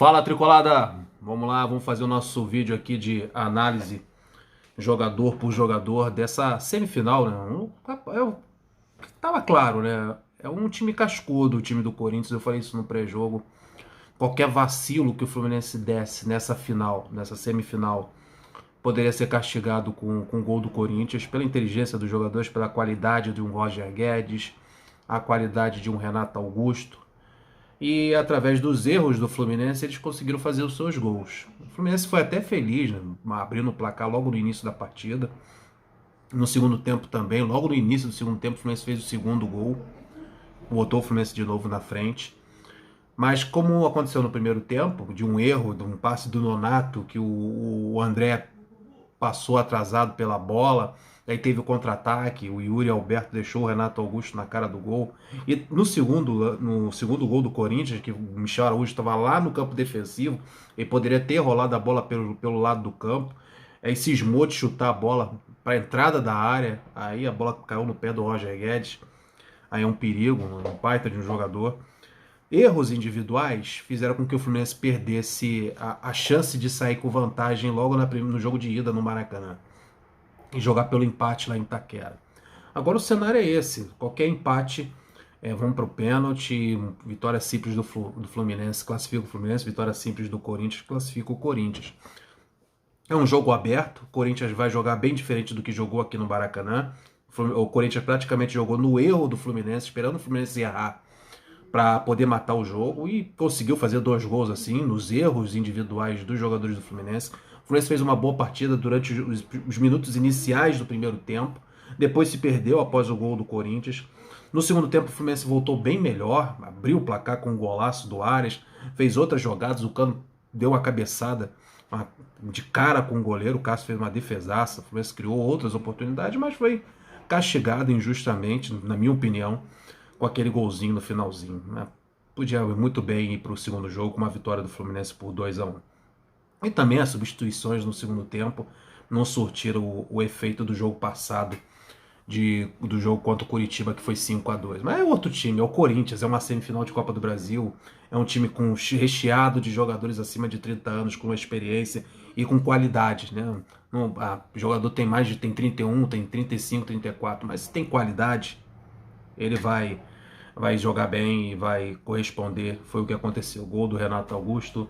Fala, Tricolada! Vamos lá, vamos fazer o nosso vídeo aqui de análise jogador por jogador dessa semifinal, né? Tava claro, né? É um time cascudo, o time do Corinthians, eu falei isso no pré-jogo. Qualquer vacilo que o Fluminense desse nessa final, nessa semifinal, poderia ser castigado com o gol do Corinthians, pela inteligência dos jogadores, pela qualidade de um Roger Guedes, a qualidade de um Renato Augusto. E através dos erros do Fluminense, eles conseguiram fazer os seus gols. O Fluminense foi até feliz, né, abrindo o placar logo no início da partida. No segundo tempo também, logo no início do segundo tempo, o Fluminense fez o segundo gol, botou o Fluminense de novo na frente. Mas como aconteceu no primeiro tempo, de um erro, de um passe do Nonato, que o André passou atrasado pela bola, aí teve o contra-ataque, o Yuri Alberto deixou o Renato Augusto na cara do gol. E no segundo gol do Corinthians, que o Michel Araújo estava lá no campo defensivo, ele poderia ter rolado a bola pelo lado do campo, aí cismou de chutar a bola para a entrada da área, aí a bola caiu no pé do Roger Guedes, aí é um perigo, um baita de um jogador. Erros individuais fizeram com que o Fluminense perdesse a chance de sair com vantagem logo no jogo de ida no Maracanã e jogar pelo empate lá em Itaquera. Agora o cenário é esse: qualquer empate, vamos para o pênalti, vitória simples do Fluminense classifica o Fluminense, vitória simples do Corinthians classifica o Corinthians. É um jogo aberto, o Corinthians vai jogar bem diferente do que jogou aqui no Maracanã. O Corinthians praticamente jogou no erro do Fluminense, esperando o Fluminense errar para poder matar o jogo, e conseguiu fazer 2 gols nos erros individuais dos jogadores do Fluminense. O Fluminense fez uma boa partida durante os minutos iniciais do primeiro tempo, depois se perdeu após o gol do Corinthians. No segundo tempo o Fluminense voltou bem melhor, abriu o placar com um golaço do Arias, fez outras jogadas, o Cano deu uma cabeçada de cara com o goleiro, o Cássio fez uma defesaça, o Fluminense criou outras oportunidades, mas foi castigado injustamente, na minha opinião, com aquele golzinho no finalzinho, né? Podia muito bem ir para o segundo jogo com uma vitória do Fluminense por 2-1. E também as substituições no segundo tempo não surtiram o efeito do jogo passado, do jogo contra o Curitiba, que foi 5-2. Mas é outro time, é o Corinthians, é uma semifinal de Copa do Brasil, é um time recheado de jogadores acima de 30 anos, com experiência e com qualidade, né? O jogador tem 31, tem 35, 34, mas se tem qualidade, ele vai jogar bem e vai corresponder. Foi o que aconteceu. Gol do Renato Augusto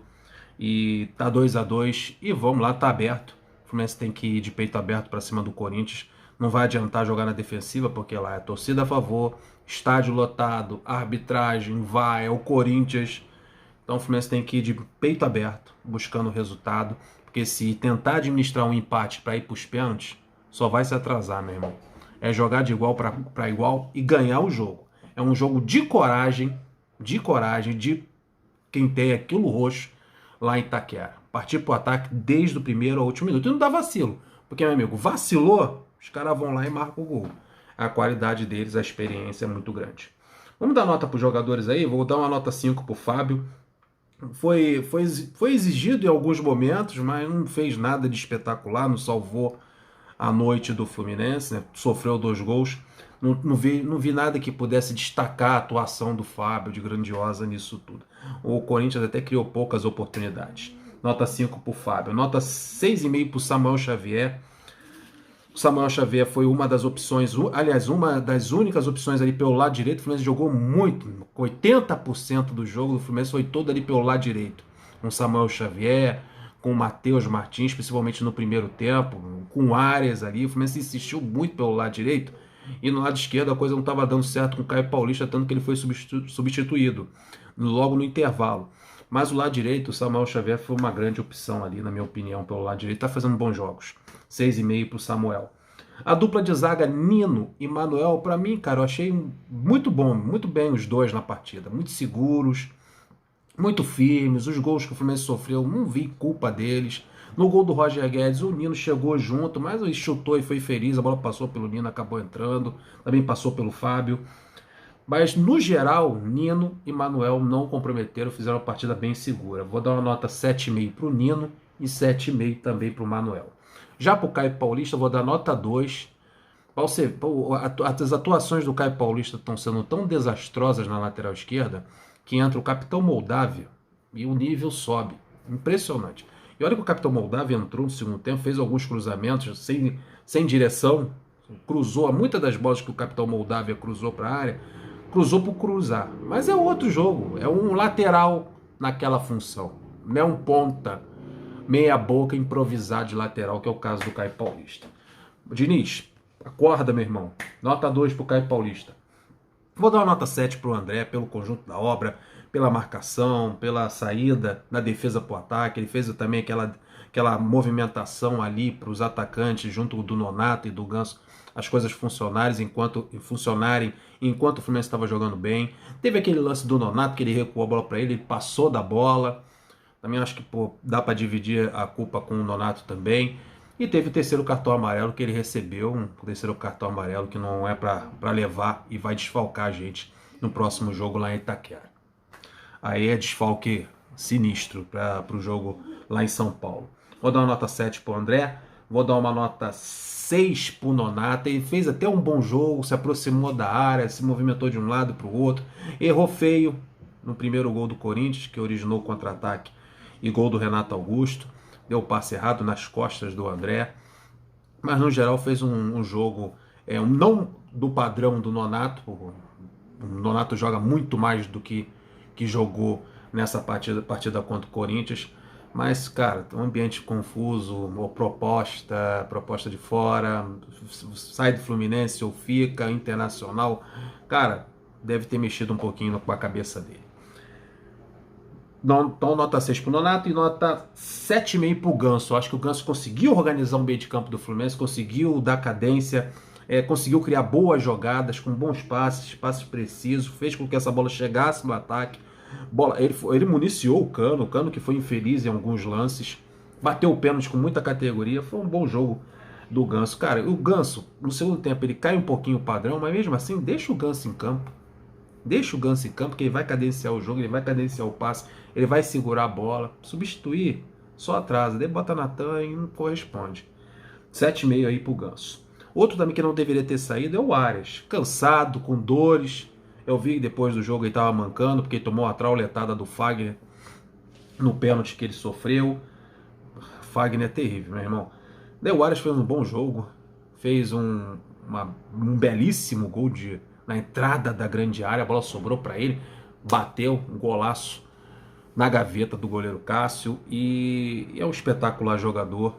e tá 2-2 e vamos lá, tá aberto. O Fluminense tem que ir de peito aberto para cima do Corinthians. Não vai adiantar jogar na defensiva, porque lá é torcida a favor, estádio lotado, arbitragem, é o Corinthians. Então o Fluminense tem que ir de peito aberto, buscando o resultado, porque se tentar administrar um empate para ir para os pênaltis, só vai se atrasar, meu irmão. É jogar de igual para igual e ganhar o jogo. É um jogo de coragem de quem tem aquilo roxo lá em Itaquera. Partir pro ataque desde o primeiro ao último minuto. E não dá vacilo, porque, meu amigo, vacilou, os caras vão lá e marcam o gol. A qualidade deles, a experiência é muito grande. Vamos dar nota para os jogadores aí? Vou dar uma nota 5 pro Fábio. Foi exigido em alguns momentos, mas não fez nada de espetacular, não salvou a noite do Fluminense, né? Sofreu 2 gols. Não vi nada que pudesse destacar a atuação do Fábio de grandiosa nisso tudo. O Corinthians até criou poucas oportunidades. Nota 5 para o Fábio. Nota 6,5 para o Samuel Xavier. O Samuel Xavier foi uma das opções, aliás, uma das únicas opções ali pelo lado direito. O Fluminense jogou muito, 80% do jogo do Fluminense foi todo ali pelo lado direito. Com o Samuel Xavier, com o Matheus Martins, principalmente no primeiro tempo, com o Arias ali. O Fluminense insistiu muito pelo lado direito, e no lado esquerdo a coisa não estava dando certo com o Caio Paulista, tanto que ele foi substituído logo no intervalo. Mas o lado direito, o Samuel Xavier foi uma grande opção ali, na minha opinião, pelo lado direito. Está fazendo bons jogos. 6,5 para o Samuel. A dupla de zaga Nino e Manuel, para mim, cara, eu achei muito bom, muito bem os dois na partida. Muito seguros, muito firmes. Os gols que o Fluminense sofreu, não vi culpa deles. No gol do Roger Guedes, o Nino chegou junto, mas ele chutou e foi feliz. A bola passou pelo Nino, acabou entrando. Também passou pelo Fábio. Mas, no geral, Nino e Manuel não comprometeram, fizeram uma partida bem segura. Vou dar uma nota 7,5 para o Nino e 7,5 também para o Manuel. Já para o Caio Paulista, eu vou dar nota 2. As atuações do Caio Paulista estão sendo tão desastrosas na lateral esquerda que entra o capitão Moldávia, E o nível sobe. Impressionante. E olha que o capitão Moldávia entrou no segundo tempo, fez alguns cruzamentos sem direção, cruzou muitas das bolas que o capitão Moldávia cruzou para a área, cruzou por cruzar. Mas é outro jogo, é um lateral naquela função, não é um ponta, meia boca improvisado de lateral, que é o caso do Caio Paulista. Diniz, acorda, meu irmão. Nota 2 pro Caio Paulista. Vou dar uma nota 7 pro André pelo conjunto da obra, pela marcação, pela saída da defesa pro ataque. Ele fez também aquela movimentação ali para os atacantes junto do Nonato e do Ganso, as coisas funcionarem enquanto o Fluminense estava jogando bem. Teve aquele lance do Nonato que ele recuou a bola para ele passou da bola. Também acho que dá para dividir a culpa com o Nonato também. E teve o terceiro cartão amarelo que ele recebeu, um terceiro cartão amarelo que não é para levar e vai desfalcar a gente no próximo jogo lá em Itaquera. Aí é desfalque sinistro para o jogo lá em São Paulo. Vou dar uma nota 7 para o André, vou dar uma nota 6 para o Nonato. Ele fez até um bom jogo, se aproximou da área, se movimentou de um lado para o outro, errou feio no primeiro gol do Corinthians, que originou o contra-ataque, e gol do Renato Augusto. Deu o passe errado nas costas do André, mas no geral fez um jogo não do padrão do Nonato. O Nonato joga muito mais do que jogou nessa partida contra o Corinthians, mas cara, um ambiente confuso, proposta de fora, sai do Fluminense ou fica, Internacional, cara, deve ter mexido um pouquinho com a cabeça dele. Então, nota 6 pro Nonato e nota 7,5 pro Ganso. Eu acho que o Ganso conseguiu organizar um meio de campo do Fluminense, conseguiu dar cadência, conseguiu criar boas jogadas, com bons passes precisos, fez com que essa bola chegasse no ataque. Ele municiou o Cano que foi infeliz em alguns lances, bateu o pênalti com muita categoria, foi um bom jogo do Ganso. Cara, o Ganso, no segundo tempo, ele cai um pouquinho o padrão, mas mesmo assim, deixa o Ganso em campo. Deixa o Ganso em campo, que ele vai cadenciar o jogo, ele vai cadenciar o passe, ele vai segurar a bola. Substituir, só atrasa. Daí bota Natan e não corresponde. 7,5 aí pro Ganso. Outro também que não deveria ter saído é o Arias. Cansado, com dores. Eu vi que depois do jogo ele estava mancando, porque ele tomou a trauletada do Fagner no pênalti que ele sofreu. Fagner é terrível, meu irmão. Daí o Arias fez um bom jogo. Fez um belíssimo gol na entrada da grande área, a bola sobrou para ele, bateu um golaço na gaveta do goleiro Cássio e é um espetacular jogador,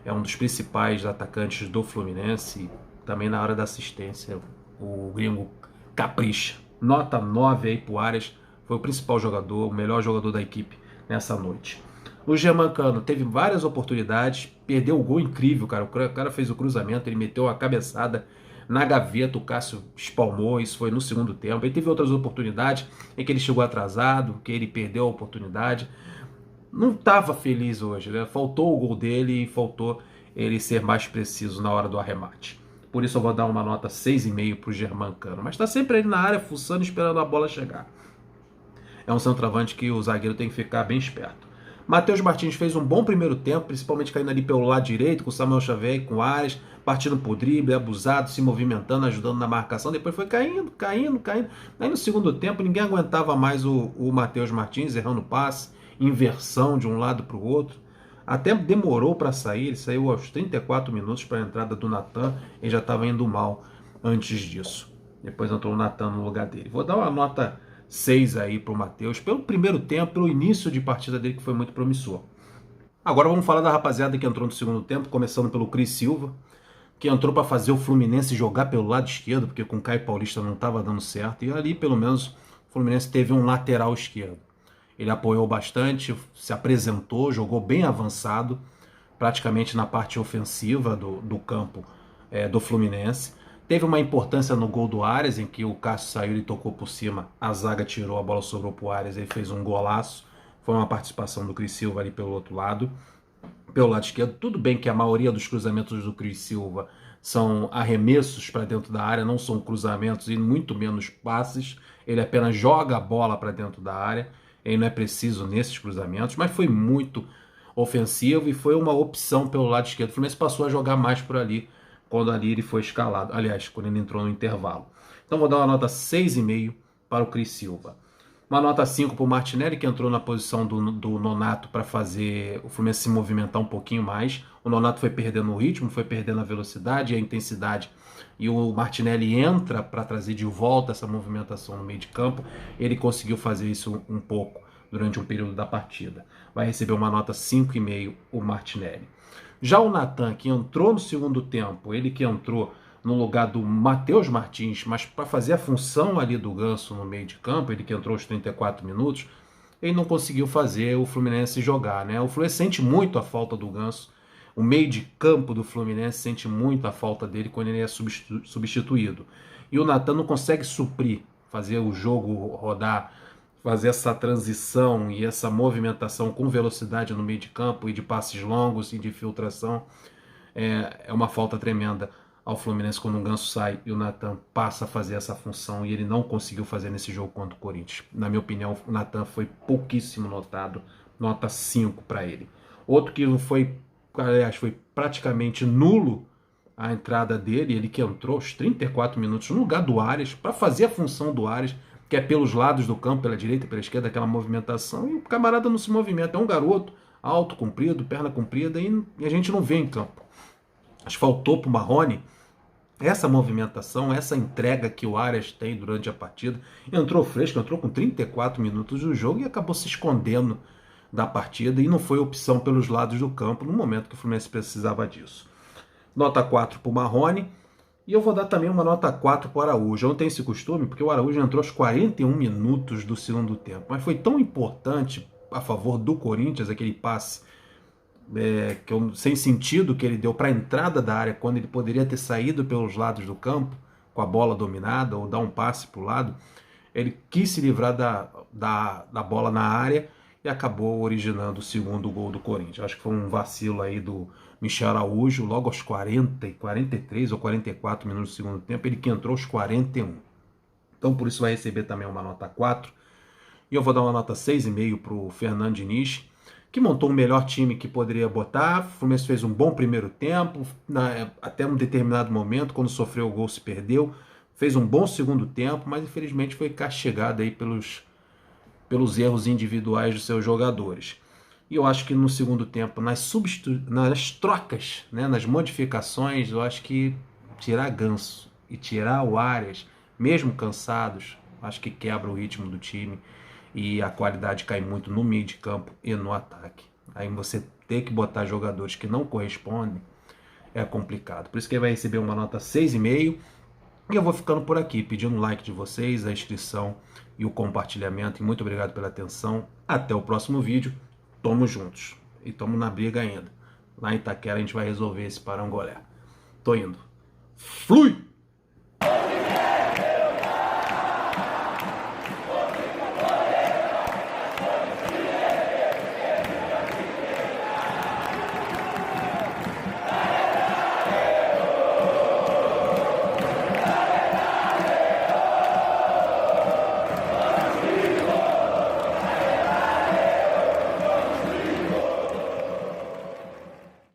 é um dos principais atacantes do Fluminense, também na hora da assistência, o gringo capricha. Nota 9 aí pro Arias, foi o principal jogador, o melhor jogador da equipe nessa noite. O Germancano teve várias oportunidades, perdeu o gol incrível, cara. O cara fez o cruzamento, ele meteu a cabeçada na gaveta, o Cássio espalmou, isso foi no segundo tempo. Ele teve outras oportunidades em que ele chegou atrasado, que ele perdeu a oportunidade. Não estava feliz hoje, né? Faltou o gol dele e faltou ele ser mais preciso na hora do arremate. Por isso eu vou dar uma nota 6,5 para o Germancano. Mas está sempre ali na área, fuçando, esperando a bola chegar. É um centroavante que o zagueiro tem que ficar bem esperto. Matheus Martins fez um bom primeiro tempo, principalmente caindo ali pelo lado direito, com o Samuel Xavier, com o Arias, partindo por drible, abusado, se movimentando, ajudando na marcação. Depois foi caindo. Aí no segundo tempo ninguém aguentava mais o Matheus Martins, errando passe, inversão de um lado para o outro. Até demorou para sair, ele saiu aos 34 minutos para a entrada do Natan, ele já estava indo mal antes disso. Depois entrou o Natan no lugar dele. Vou dar uma nota 6 aí pro Matheus, pelo primeiro tempo, pelo início de partida dele que foi muito promissor. Agora vamos falar da rapaziada que entrou no segundo tempo, começando pelo Cris Silva, que entrou para fazer o Fluminense jogar pelo lado esquerdo, porque com o Caio Paulista não estava dando certo, e ali pelo menos o Fluminense teve um lateral esquerdo. Ele apoiou bastante, se apresentou, jogou bem avançado, praticamente na parte ofensiva do campo do Fluminense. Teve uma importância no gol do Arias, em que o Cássio saiu e tocou por cima, a zaga tirou, a bola sobrou pro Arias, ele fez um golaço. Foi uma participação do Cris Silva ali pelo outro lado. Pelo lado esquerdo, tudo bem que a maioria dos cruzamentos do Cris Silva são arremessos para dentro da área, não são cruzamentos e muito menos passes. Ele apenas joga a bola para dentro da área, ele não é preciso nesses cruzamentos, mas foi muito ofensivo e foi uma opção pelo lado esquerdo. O Fluminense passou a jogar mais por ali, quando ali ele foi escalado, aliás, quando ele entrou no intervalo. Então vou dar uma nota 6,5 para o Cris Silva. Uma nota 5 para o Martinelli, que entrou na posição do Nonato para fazer o Fluminense se movimentar um pouquinho mais. O Nonato foi perdendo o ritmo, foi perdendo a velocidade e a intensidade. E o Martinelli entra para trazer de volta essa movimentação no meio de campo. Ele conseguiu fazer isso um pouco durante um período da partida. Vai receber uma nota 5,5 o Martinelli. Já o Natan, que entrou no segundo tempo, ele que entrou no lugar do Matheus Martins, mas para fazer a função ali do Ganso no meio de campo, ele que entrou aos 34 minutos, ele não conseguiu fazer o Fluminense jogar, né? O Fluminense sente muito a falta do Ganso, o meio de campo do Fluminense sente muito a falta dele quando ele é substituído. E o Natan não consegue suprir, fazer o jogo rodar, fazer essa transição e essa movimentação com velocidade no meio de campo e de passes longos e de filtração. É uma falta tremenda ao Fluminense quando o Ganso sai e o Natan passa a fazer essa função e ele não conseguiu fazer nesse jogo contra o Corinthians. Na minha opinião, o Natan foi pouquíssimo notado, nota 5 para ele. Outro que não foi, aliás, foi praticamente nulo a entrada dele, ele que entrou aos 34 minutos no lugar do Arias, para fazer a função do Arias, que é pelos lados do campo, pela direita e pela esquerda, aquela movimentação, e o camarada não se movimenta. É um garoto alto, comprido, perna comprida, e a gente não vê em campo. Acho que faltou para o Marrone essa movimentação, essa entrega que o Arias tem durante a partida. Entrou fresco, entrou com 34 minutos do jogo e acabou se escondendo da partida e não foi opção pelos lados do campo no momento que o Fluminense precisava disso. Nota 4 para o Marrone. E eu vou dar também uma nota 4 para o Araújo. Eu não tenho esse costume, porque o Araújo entrou aos 41 minutos do segundo tempo. Mas foi tão importante a favor do Corinthians, aquele passe sem sentido que ele deu para a entrada da área, quando ele poderia ter saído pelos lados do campo, com a bola dominada, ou dar um passe para o lado. Ele quis se livrar da bola na área e acabou originando o segundo gol do Corinthians. Acho que foi um vacilo aí do Michel Araújo, logo aos 43 ou 44 minutos do segundo tempo, ele que entrou aos 41. Então por isso vai receber também uma nota 4. E eu vou dar uma nota 6,5 para o Fernando Diniz, que montou o melhor time que poderia botar. O Fluminense fez um bom primeiro tempo, até um determinado momento, quando sofreu o gol se perdeu. Fez um bom segundo tempo, mas infelizmente foi castigado aí pelos erros individuais dos seus jogadores. E eu acho que no segundo tempo, nas trocas, né, nas modificações, eu acho que tirar Ganso e tirar o Arias, mesmo cansados, acho que quebra o ritmo do time e a qualidade cai muito no meio de campo e no ataque. Aí você ter que botar jogadores que não correspondem é complicado. Por isso que ele vai receber uma nota 6,5. E eu vou ficando por aqui, pedindo um like de vocês, a inscrição e o compartilhamento. E muito obrigado pela atenção. Até o próximo vídeo. Tamo juntos. E tamo na briga ainda. Lá em Itaquera a gente vai resolver esse parangolé. Tô indo. Flui!